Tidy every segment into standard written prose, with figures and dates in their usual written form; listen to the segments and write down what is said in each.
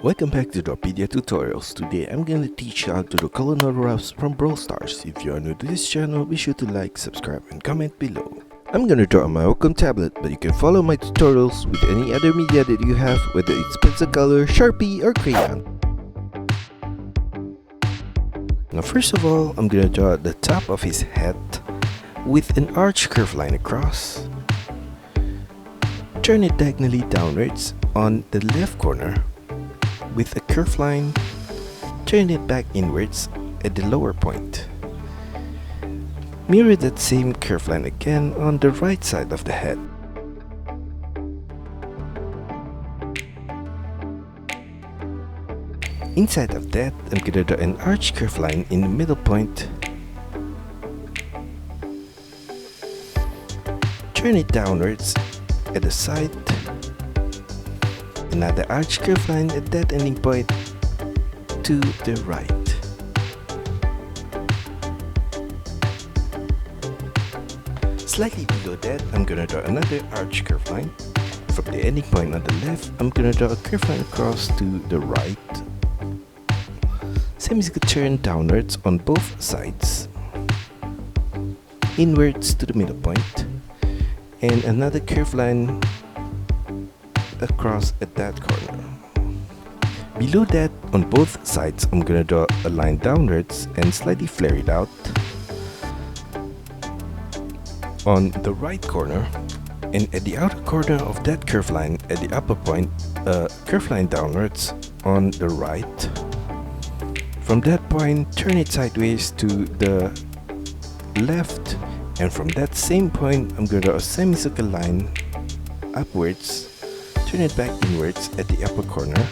Welcome back to DRAWPEDIA tutorials. Today I'm gonna teach you how to do Colonel Ruffs from Brawl Stars. If you are new to this channel, be sure to like, subscribe and comment below. I'm gonna draw on my Wacom tablet, but you can follow my tutorials with any other media that you have, whether it's pencil color, Sharpie or crayon. Now first of all, I'm gonna draw the top of his head with an arch curve line across. Turn it diagonally downwards on the left corner with a curved line. Turn it back inwards at the lower point. Mirror that same curved line again on the right side of the head. Inside of that, I'm gonna draw an arch curved line in the middle point. Turn it downwards at the side. Another arch curve line at that ending point to the right. Slightly below that, I'm gonna draw another arch curve line. From the ending point on the left, I'm gonna draw a curve line across to the right. Semicircle turn downwards on both sides. Inwards to the middle point. And another curve line across at that corner. Below that, on both sides, I'm gonna draw a line downwards and slightly flare it out. On the right corner, and at the outer corner of that curve line at the upper point, a curve line downwards on the right. From that point, turn it sideways to the left, and from that same point, I'm going to draw a semicircle line upwards, turn it back inwards at the upper corner,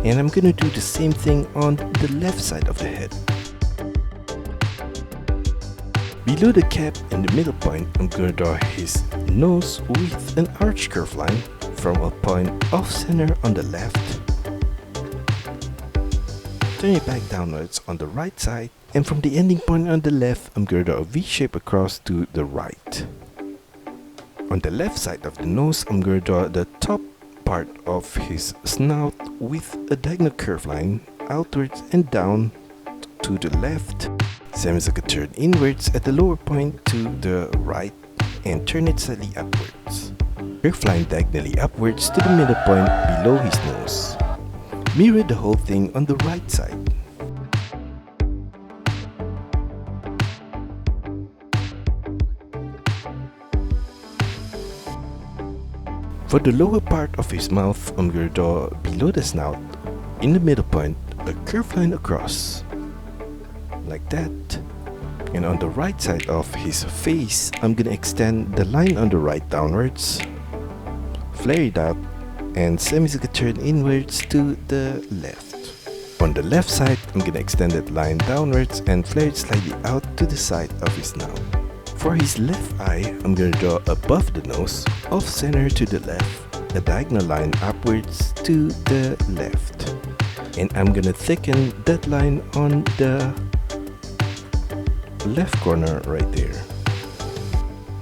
and I'm going to do the same thing on the left side of the head. Below the cap and the middle point, I'm going to draw his nose with an arch curve line from a point off center on the left. Turn it back downwards on the right side, and from the ending point on the left, I'm going to draw a V shape across to the right. On the left side of the nose, I'm going to draw the top part of his snout with a diagonal curve line outwards and down to the left. Semicircle turn inwards at the lower point to the right and turn it slightly upwards. Curve line diagonally upwards to the middle point below his nose. Mirror the whole thing on the right side. For the lower part of his mouth, I'm going to draw below the snout, in the middle point, a curved line across. Like that. And on the right side of his face, I'm going to extend the line on the right downwards, flare it out, and semicircle turn inwards to the left. On the left side, I'm going to extend that line downwards and flare it slightly out to the side of his snout. For his left eye, I'm going to draw above the nose, off center to the left, a diagonal line upwards to the left. And I'm going to thicken that line on the left corner right there.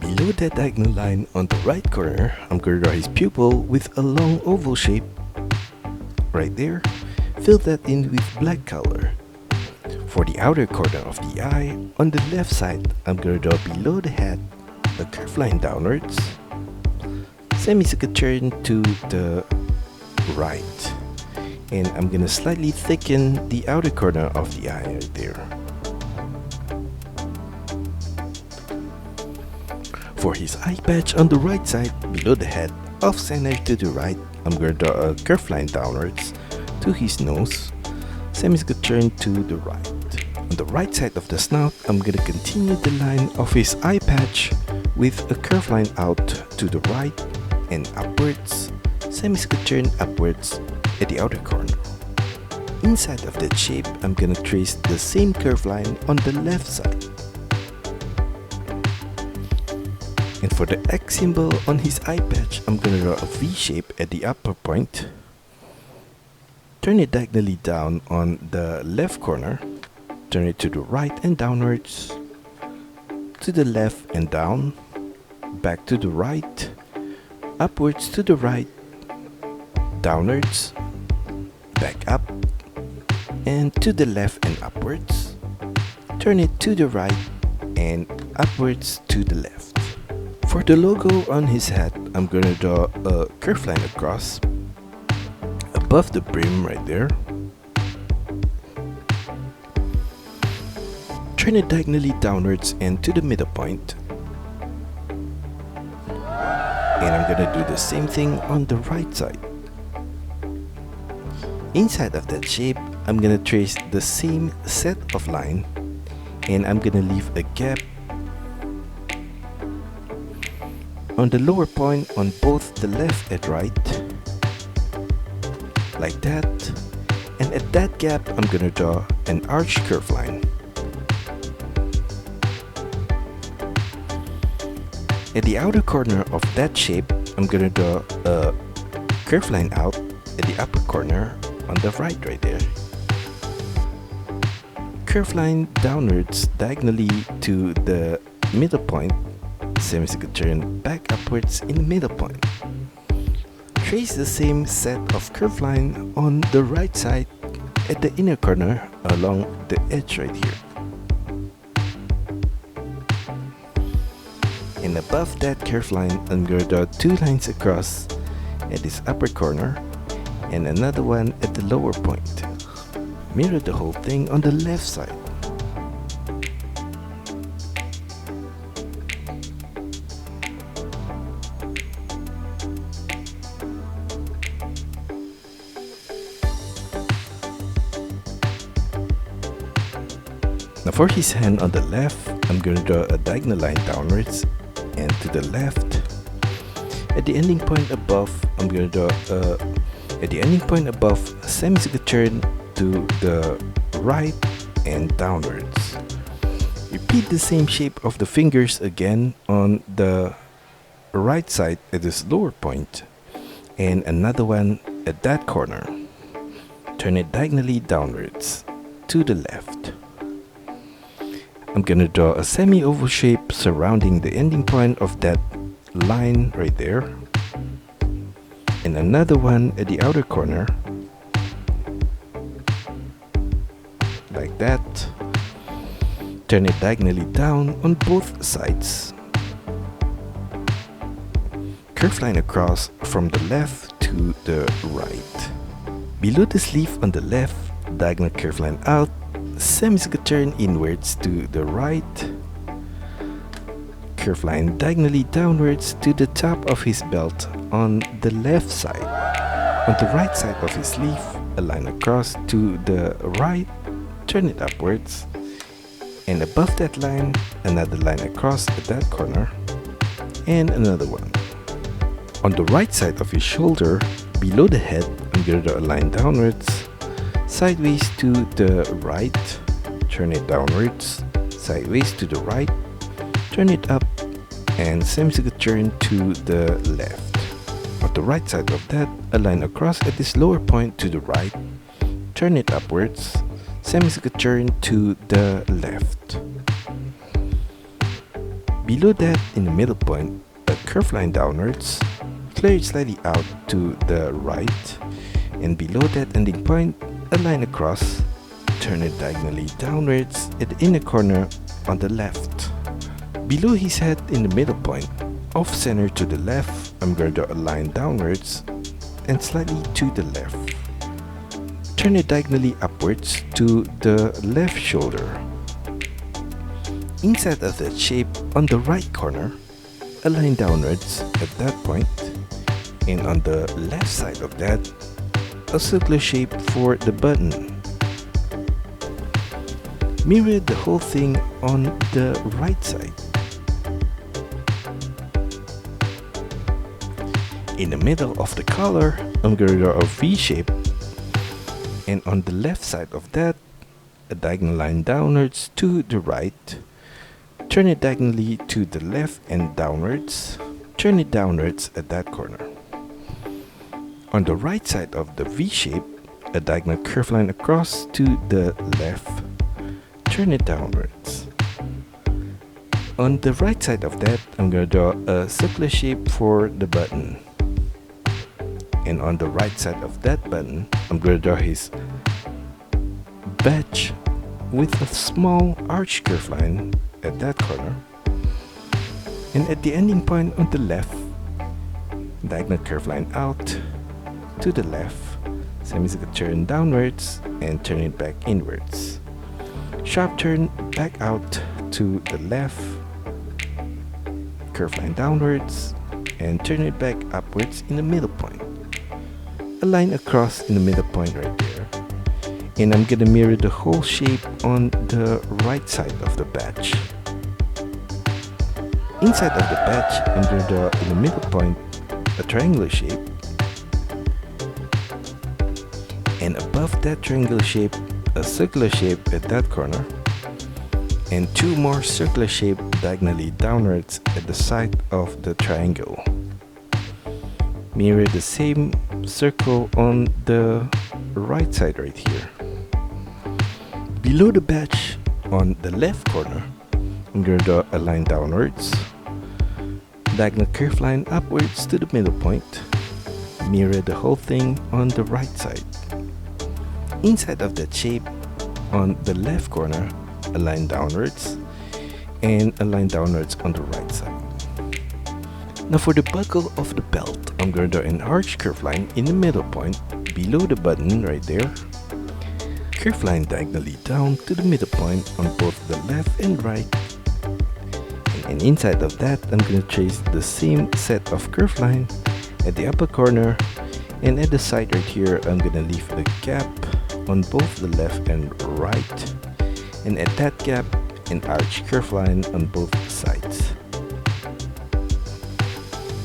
Below that diagonal line on the right corner, I'm going to draw his pupil with a long oval shape right there. Fill that in with black color. For the outer corner of the eye, on the left side, I'm going to draw below the head a curved line downwards, semicircle turn to the right, and I'm going to slightly thicken the outer corner of the eye right there. For his eye patch on the right side, below the head, off center to the right, I'm going to draw a curved line downwards to his nose, semicircle turn to the right. On the right side of the snout, I'm going to continue the line of his eye patch with a curved line out to the right and upwards, semicircle turn upwards at the outer corner. Inside of that shape, I'm going to trace the same curved line on the left side. And for the X symbol on his eye patch, I'm going to draw a V shape at the upper point. Turn it diagonally down on the left corner. Turn it to the right and downwards. To the left and down. Back to the right. Upwards to the right. downwards, back up, and to the left and upwards. Turn it to the right and upwards to the left. For the logo on his hat, I'm gonna draw a curved line across above the brim right there. Turn it diagonally downwards and to the middle point. And I'm gonna do the same thing on the right side. Inside of that shape, I'm gonna trace the same set of line, and I'm gonna leave a gap on the lower point on both the left and right, like that. And at that gap, I'm gonna draw an arched curve line. At the outer corner of that shape, I'm gonna draw a curved line out at the upper corner on the right there. Curved line downwards diagonally to the middle point, semicircle turn back upwards in the middle point. Trace the same set of curved line on the right side at the inner corner along the edge right here. And above that curved line, I'm going to draw two lines across at this upper corner and another one at the lower point. Mirror the whole thing on the left side. Now for his hand on the left, I'm going to draw a diagonal line downwards and to the left. At the ending point above, I'm going to draw a semicircle turn to the right and downwards. Repeat the same shape of the fingers again on the right side at this lower point, and another one at that corner. Turn it diagonally downwards to the left. I'm gonna draw a semi-oval shape surrounding the ending point of that line right there, and another one at the outer corner, like that. Turn it diagonally down on both sides. Curved line across from the left to the right. Below the sleeve on the left, diagonal curved line out, semicircle turn inwards to the right. Curved line diagonally downwards to the top of his belt on the left side. On the right side of his sleeve, a line across to the right, turn it upwards. And above that line, another line across at that corner, and another one. On the right side of his shoulder, below the head, I'm going to draw a line downwards, sideways to the right, turn it downwards, sideways to the right, turn it up, and semicircle turn to the left. On the right side of that, a line across at this lower point to the right, turn it upwards, semicircle turn to the left. Below that, in the middle point, a curved line downwards, clear it slightly out to the right, and below that ending point, a line across, turn it diagonally downwards at the inner corner on the left. Below his head in the middle point, off center to the left, I'm going to draw a line downwards and slightly to the left. Turn it diagonally upwards to the left shoulder. Inside of that shape on the right corner, a line downwards at that point, and on the left side of that, a circular shape for the button. Mirror the whole thing on the right side. In the middle of the collar, I'm going to draw a V shape, and on the left side of that, a diagonal line downwards to the right. Turn it diagonally to the left and downwards. Turn it downwards at that corner. On the right side of the V shape, a diagonal curved line across to the left. Turn it downwards. On the right side of that, I'm going to draw a circular shape for the button. And on the right side of that button, I'm gonna draw his badge with a small arch curve line at that corner. And at the ending point on the left, diagonal curve line out to the left, semicircle turn downwards and turn it back inwards. Sharp turn back out to the left, curve line downwards and turn it back upwards in the middle point. A line across in the middle point right there. And I'm gonna mirror the whole shape on the right side of the badge. Inside of the badge, I'm gonna draw in the middle point a triangular shape. And above that triangular shape, a circular shape at that corner. And two more circular shapes diagonally downwards at the side of the triangle. Mirror the same circle on the right side right here. Below the badge on the left corner, I'm gonna draw a line downwards, diagonal curve line upwards to the middle point. Mirror the whole thing on the right side. Inside of that shape, on the left corner, a line downwards and a line downwards on the right side. Now for the buckle of the belt, I'm gonna draw an arch curve line in the middle point below the button right there. Curve line diagonally down to the middle point on both the left and right. And inside of that, I'm gonna trace the same set of curve line at the upper corner, and at the side right here, I'm gonna leave a gap on both the left and right. And at that gap, an arch curve line on both sides.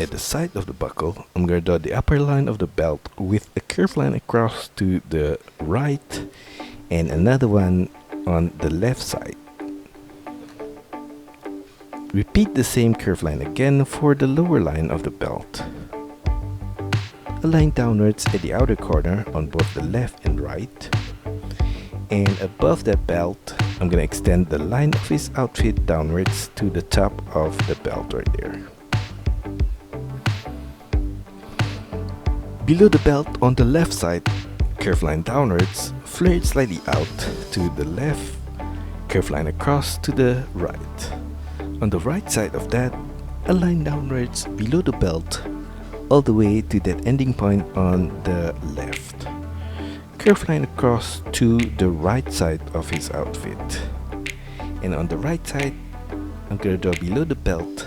At the side of the buckle, I'm gonna draw the upper line of the belt with a curve line across to the right and another one on the left side. Repeat the same curve line again for the lower line of the belt. A line downwards at the outer corner on both the left and right. And above that belt, I'm gonna extend the line of his outfit downwards to the top of the belt right there. Below the belt on the left side, curve line downwards, flare it slightly out to the left, curve line across to the right. On the right side of that, a line downwards below the belt, all the way to that ending point on the left. Curve line across to the right side of his outfit. And on the right side, I'm gonna draw below the belt,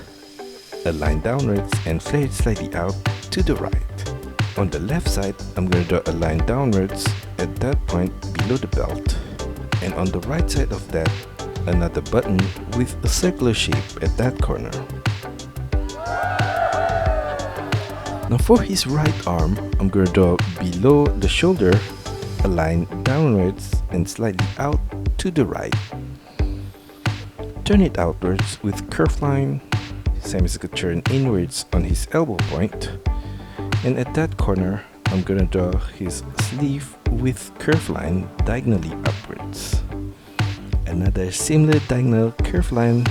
a line downwards and flare it slightly out to the right. On the left side, I'm gonna draw a line downwards at that point below the belt. And on the right side of that, another button with a circular shape at that corner. Now for his right arm, I'm gonna draw below the shoulder a line downwards and slightly out to the right. Turn it outwards with curve line, semicircle turn inwards on his elbow point. And at that corner, I'm gonna draw his sleeve with curve line diagonally upwards. Another similar diagonal curve line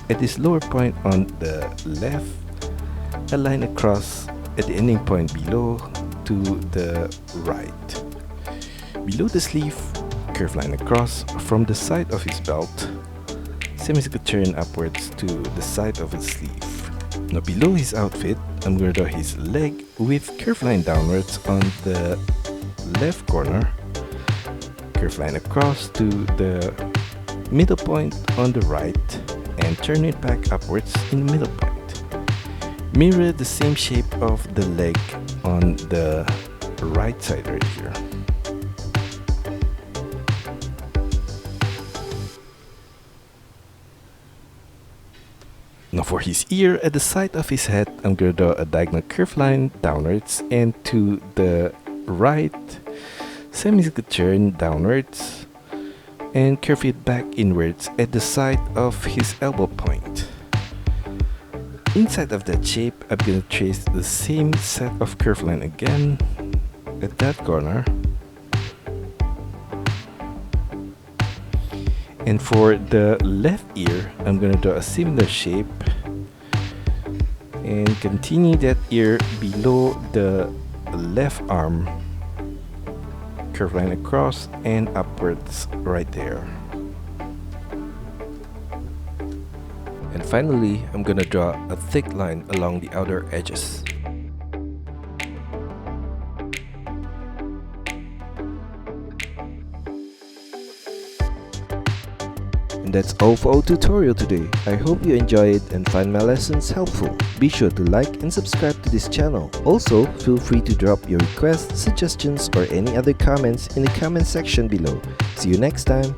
at this lower point on the left, a line across at the ending point below to the right. Below the sleeve, curve line across from the side of his belt, semicircle turn upwards to the side of his sleeve. Now below his outfit, I'm going to draw his leg with curve line downwards on the left corner, curve line across to the middle point on the right and turn it back upwards in the middle point. Mirror the same shape of the leg on the right side right here. Now for his ear, at the side of his head, I'm going to draw a diagonal curve line downwards and to the right, semicircle turn downwards and curve it back inwards at the side of his elbow point. Inside of that shape, I'm going to trace the same set of curve line again at that corner. And for the left ear, I'm going to draw a similar shape and continue that ear below the a left arm, curve line across and upwards right there. And finally, I'm gonna draw a thick line along the outer edges. And that's all for our tutorial today. I hope you enjoy it and find my lessons helpful. Be sure to like and subscribe to this channel. Also, feel free to drop your requests, suggestions, or any other comments in the comment section below. See you next time!